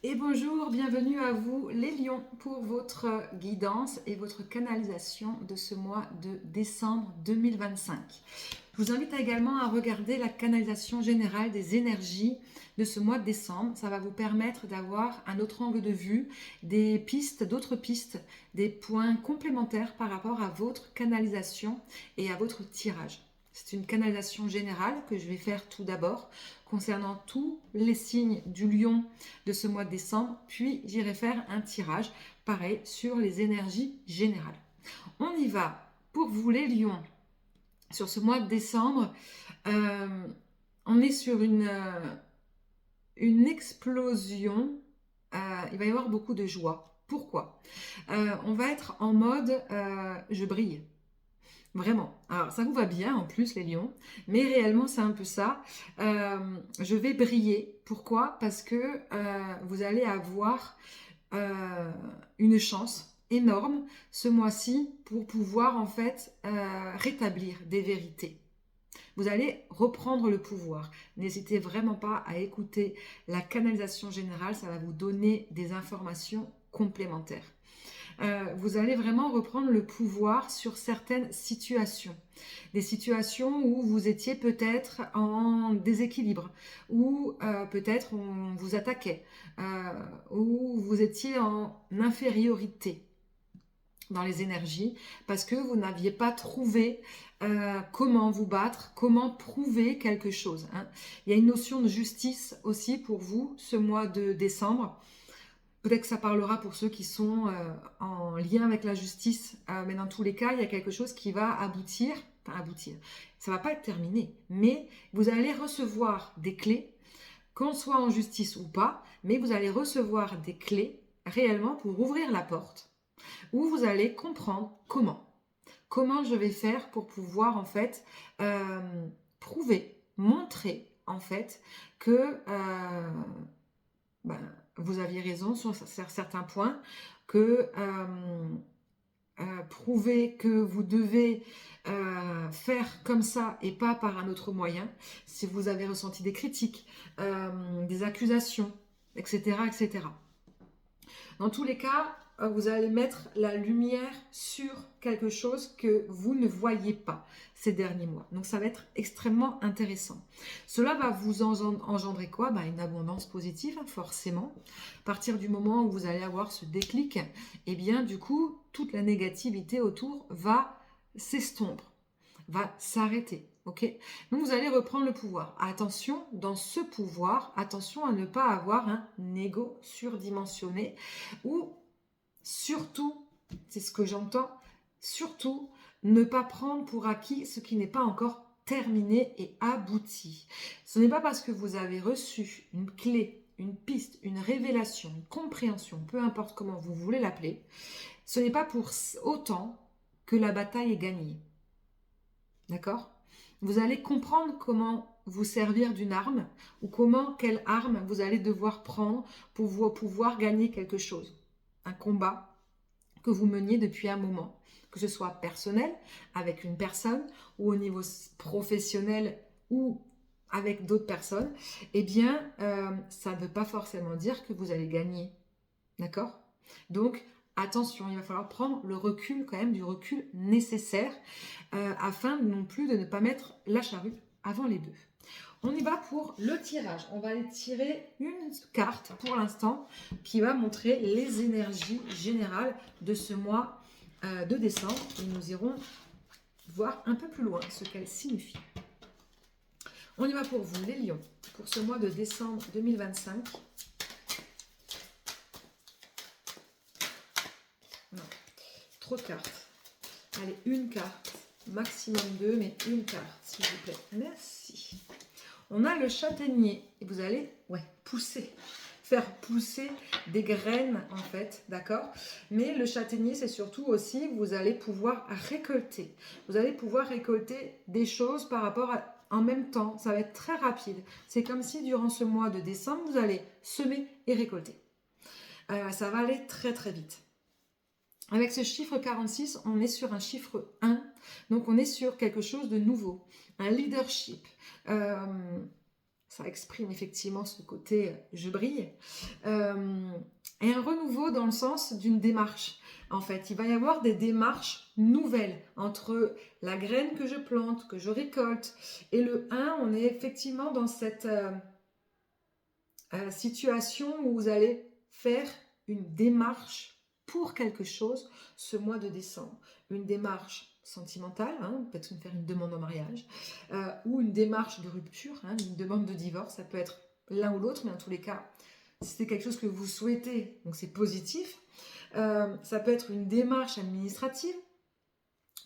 Et bonjour, bienvenue à vous les lions pour votre guidance et votre canalisation de ce mois de décembre 2025. Je vous invite également à regarder la canalisation générale des énergies de ce mois de décembre. Ça va vous permettre d'avoir un autre angle de vue, des pistes, d'autres pistes, des points complémentaires par rapport à votre canalisation et à votre tirage. C'est une canalisation générale que je vais faire tout d'abord concernant tous les signes du lion de ce mois de décembre, puis j'irai faire un tirage, pareil, sur les énergies générales. On y va pour vous les lions. Sur ce mois de décembre, on est sur une explosion. Il va y avoir beaucoup de joie. Pourquoi on va être en mode je brille. Vraiment. Alors, ça vous va bien en plus, les lions, mais réellement, c'est un peu ça. Je vais briller. Pourquoi? Parce que vous allez avoir une chance énorme ce mois-ci pour pouvoir en fait rétablir des vérités. Vous allez reprendre le pouvoir. N'hésitez vraiment pas à écouter la canalisation générale, ça va vous donner des informations complémentaires. Vous allez vraiment reprendre le pouvoir sur certaines situations. Des situations où vous étiez peut-être en déséquilibre, où peut-être on vous attaquait, où vous étiez en infériorité dans les énergies, parce que vous n'aviez pas trouvé comment vous battre, comment prouver quelque chose. Il y a une notion de justice aussi pour vous ce mois de décembre. Peut-être que ça parlera pour ceux qui sont en lien avec la justice, mais dans tous les cas, il y a quelque chose qui va aboutir, enfin aboutir, ça ne va pas être terminé, mais vous allez recevoir des clés, qu'on soit en justice ou pas, mais vous allez recevoir des clés réellement pour ouvrir la porte, où vous allez comprendre comment je vais faire pour pouvoir en fait prouver, montrer en fait que vous aviez raison sur certains points, que prouver que vous devez faire comme ça et pas par un autre moyen, si vous avez ressenti des critiques, des accusations, etc., etc. Dans tous les cas, vous allez mettre la lumière sur quelque chose que vous ne voyez pas ces derniers mois. Donc ça va être extrêmement intéressant. Cela va vous engendrer quoi? Une abondance positive, forcément. À partir du moment où vous allez avoir ce déclic, et bien du coup, toute la négativité autour va s'estomper, va s'arrêter. Ok, donc vous allez reprendre le pouvoir. Attention, dans ce pouvoir, attention à ne pas avoir un ego surdimensionné ou surtout, c'est ce que j'entends, surtout ne pas prendre pour acquis ce qui n'est pas encore terminé et abouti. Ce n'est pas parce que vous avez reçu une clé, une piste, une révélation, une compréhension, peu importe comment vous voulez l'appeler, ce n'est pas pour autant que la bataille est gagnée. D'accord? Vous allez comprendre comment vous servir d'une arme ou quelle arme vous allez devoir prendre pour pouvoir gagner quelque chose. Un combat que vous meniez depuis un moment, que ce soit personnel avec une personne ou au niveau professionnel ou avec d'autres personnes, eh bien, ça ne veut pas forcément dire que vous allez gagner. D'accord? Donc, attention, il va falloir prendre le recul, quand même, du recul nécessaire afin non plus de ne pas mettre la charrue avant les bœufs. On y va pour le tirage. On va aller tirer une carte pour l'instant qui va montrer les énergies générales de ce mois de décembre. Et nous irons voir un peu plus loin ce qu'elle signifie. On y va pour vous, les lions, pour ce mois de décembre 2025. Non, trop de cartes. Allez, une carte, maximum deux, mais une carte, s'il vous plaît. Merci. On a le châtaignier et vous allez pousser, faire pousser des graines en fait, d'accord? Mais le châtaignier, c'est surtout aussi, vous allez pouvoir récolter. Vous allez pouvoir récolter des choses par rapport à en même temps. Ça va être très rapide. C'est comme si durant ce mois de décembre, vous allez semer et récolter. Ça va aller très très vite. Avec ce chiffre 46, on est sur un chiffre 1, donc on est sur quelque chose de nouveau, un leadership. Ça exprime effectivement ce côté je brille. Et un renouveau dans le sens d'une démarche. En fait, il va y avoir des démarches nouvelles entre la graine que je plante, que je récolte, et le 1, on est effectivement dans cette situation où vous allez faire une démarche pour quelque chose ce mois de décembre. Une démarche sentimentale, hein, peut-être faire une demande en mariage, ou une démarche de rupture, hein, une demande de divorce, ça peut être l'un ou l'autre, mais en tous les cas, si c'est quelque chose que vous souhaitez, donc c'est positif. Ça peut être une démarche administrative,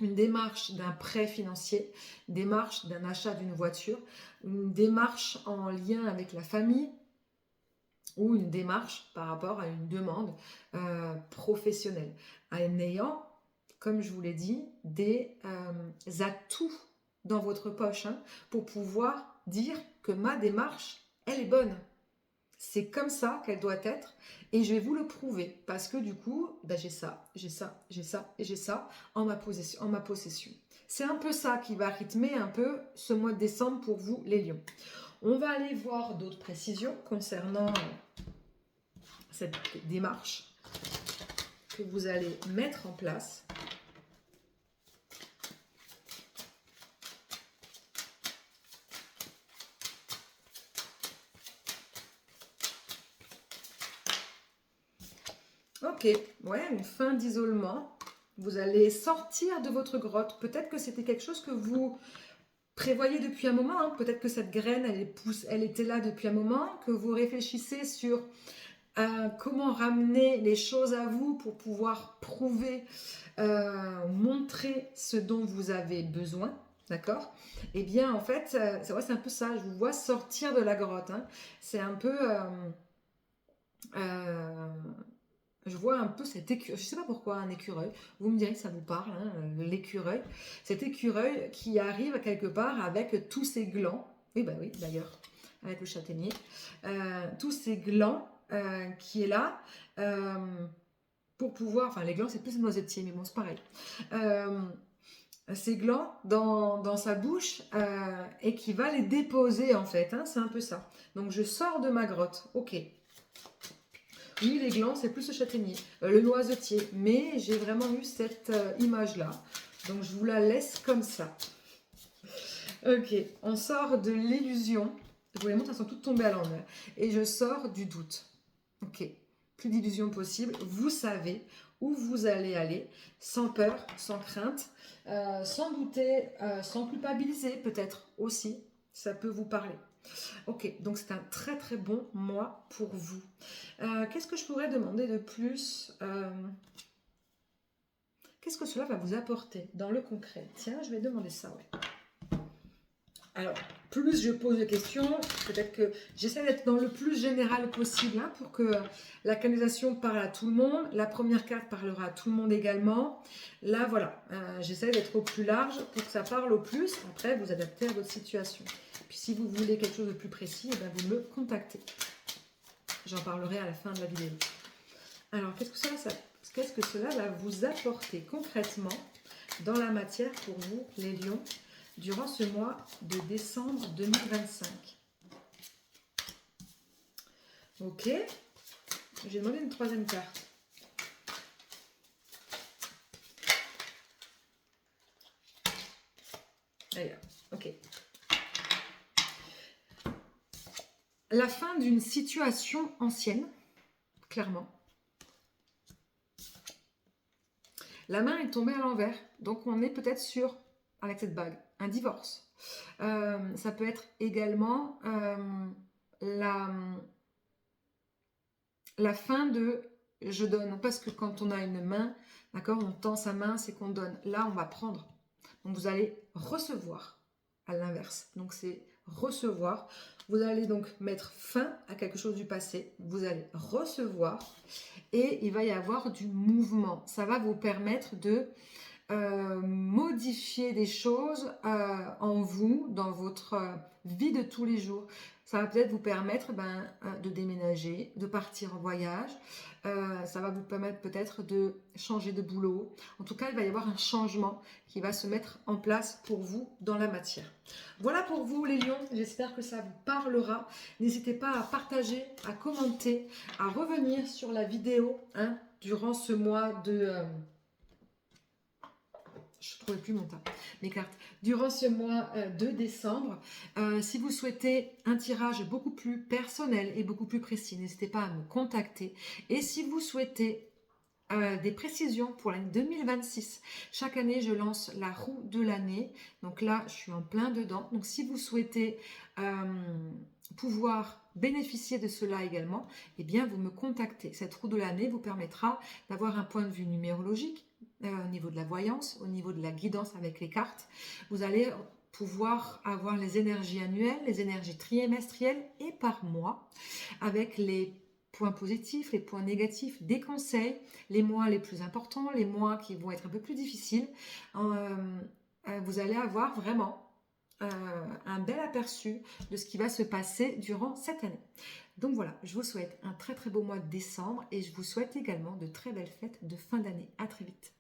une démarche d'un prêt financier, une démarche d'un achat d'une voiture, une démarche en lien avec la famille, ou une démarche par rapport à une demande professionnelle, en ayant, comme je vous l'ai dit, des atouts dans votre poche, hein, pour pouvoir dire que ma démarche, elle est bonne. C'est comme ça qu'elle doit être et je vais vous le prouver parce que du coup, ben j'ai ça, j'ai ça, j'ai ça et j'ai ça en ma possession. C'est un peu ça qui va rythmer un peu ce mois de décembre pour vous les lions. On va aller voir d'autres précisions concernant cette démarche que vous allez mettre en place. Ok, ouais, une fin d'isolement. Vous allez sortir de votre grotte. Peut-être que c'était quelque chose que vous prévoyez depuis un moment. Hein. Peut-être que cette graine, elle était là depuis un moment. Que vous réfléchissez sur comment ramener les choses à vous pour pouvoir prouver, montrer ce dont vous avez besoin. D'accord? Eh bien, en fait, c'est vrai, c'est un peu ça. Je vous vois sortir de la grotte. Hein. C'est un peu... je vois un peu cet écureuil, je ne sais pas pourquoi un écureuil, vous me direz que ça vous parle, hein, l'écureuil, cet écureuil qui arrive quelque part avec tous ses glands, oui bah oui d'ailleurs, avec le châtaignier, tous ces glands qui est là, pour pouvoir, enfin les glands c'est plus le noisetier, mais bon c'est pareil, ces glands dans sa bouche et qui va les déposer en fait, hein, c'est un peu ça. Donc je sors de ma grotte, ok. Oui, les glands, c'est plus le châtaignier, le noisetier. Mais j'ai vraiment eu cette image-là. Donc, je vous la laisse comme ça. Ok, on sort de l'illusion. Je vous les montre, elles sont toutes tombées à l'envers. Et je sors du doute. Ok, plus d'illusion possible. Vous savez où vous allez aller, sans peur, sans crainte, sans douter, sans culpabiliser peut-être aussi. Ça peut vous parler. Ok, donc c'est un très très bon mois pour vous. Qu'est-ce que je pourrais demander de plus? Qu'est-ce que cela va vous apporter dans le concret? Tiens, je vais demander ça, ouais. Alors, plus je pose de questions, peut-être que j'essaie d'être dans le plus général possible, hein, pour que la canalisation parle à tout le monde. La première carte parlera à tout le monde également. Là, voilà, j'essaie d'être au plus large pour que ça parle au plus. Après, vous adaptez à votre situation. Puis si vous voulez quelque chose de plus précis, eh bien, vous me contactez. J'en parlerai à la fin de la vidéo. Alors, qu'est-ce que cela va vous apporter concrètement dans la matière pour vous, les lions, durant ce mois de décembre 2025? Ok. J'ai demandé une troisième carte. Allez, ok. La fin d'une situation ancienne, clairement. La main est tombée à l'envers, donc on est peut-être sur, avec cette bague, un divorce. Ça peut être également la fin de je donne, parce que quand on a une main, d'accord, on tend sa main, c'est qu'on donne. Là, on va prendre. Donc vous allez recevoir à l'inverse. Donc c'est recevoir. Vous allez donc mettre fin à quelque chose du passé. Vous allez recevoir et il va y avoir du mouvement. Ça va vous permettre de modifier des choses en vous, dans votre vie de tous les jours. Ça va peut-être vous permettre de déménager, de partir en voyage. Ça va vous permettre peut-être de changer de boulot. En tout cas, il va y avoir un changement qui va se mettre en place pour vous dans la matière. Voilà pour vous les lions, j'espère que ça vous parlera. N'hésitez pas à partager, à commenter, à revenir sur la vidéo durant ce mois de... je ne trouvais plus mes cartes. Durant ce mois de décembre, si vous souhaitez un tirage beaucoup plus personnel et beaucoup plus précis, n'hésitez pas à me contacter. Et si vous souhaitez des précisions pour l'année 2026. Chaque année, je lance la roue de l'année. Donc là, je suis en plein dedans. Donc si vous souhaitez pouvoir bénéficier de cela également, eh bien, vous me contactez. Cette roue de l'année vous permettra d'avoir un point de vue numérologique au niveau de la voyance, au niveau de la guidance avec les cartes. Vous allez pouvoir avoir les énergies annuelles, les énergies trimestrielles et par mois avec les points positifs, les points négatifs, des conseils, les mois les plus importants, les mois qui vont être un peu plus difficiles. Vous allez avoir vraiment un bel aperçu de ce qui va se passer durant cette année. Donc voilà, je vous souhaite un très très beau mois de décembre et je vous souhaite également de très belles fêtes de fin d'année. À très vite.